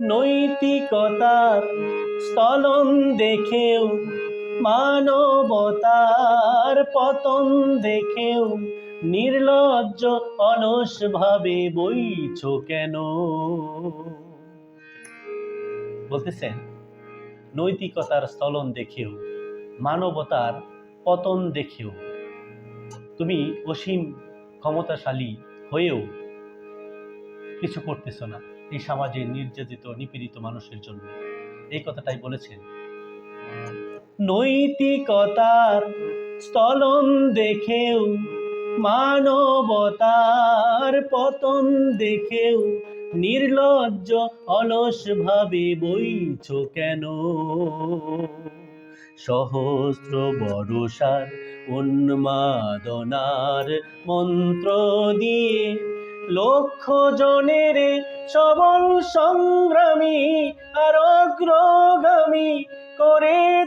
নৈতিকতার স্থলন দেখেও, মানবতার পতন দেখেও নির্লজ্জ অলস ভাবে বইছ কেন? বলতেছেন, নৈতিকতার স্থলন দেখেও, মানবতার পতন দেখেও তুমি অসীম ক্ষমতাশালী হয়েও কিছু করতেছ না এই সমাজে নির্যাতিত নিপীড়িত মানুষের জন্য। এই কথাটাই বলেছেন। নৈতিকতার স্থলন দেখেও, মানবতার পতন দেখেও নির্লজ্জ অলস ভাবে বইছ কেন? সহস্র বর্ষার উন্মাদনার মন্ত্র দিয়ে লক্ষ জনের সবল সংগ্রামী আর অগ্রগামী করে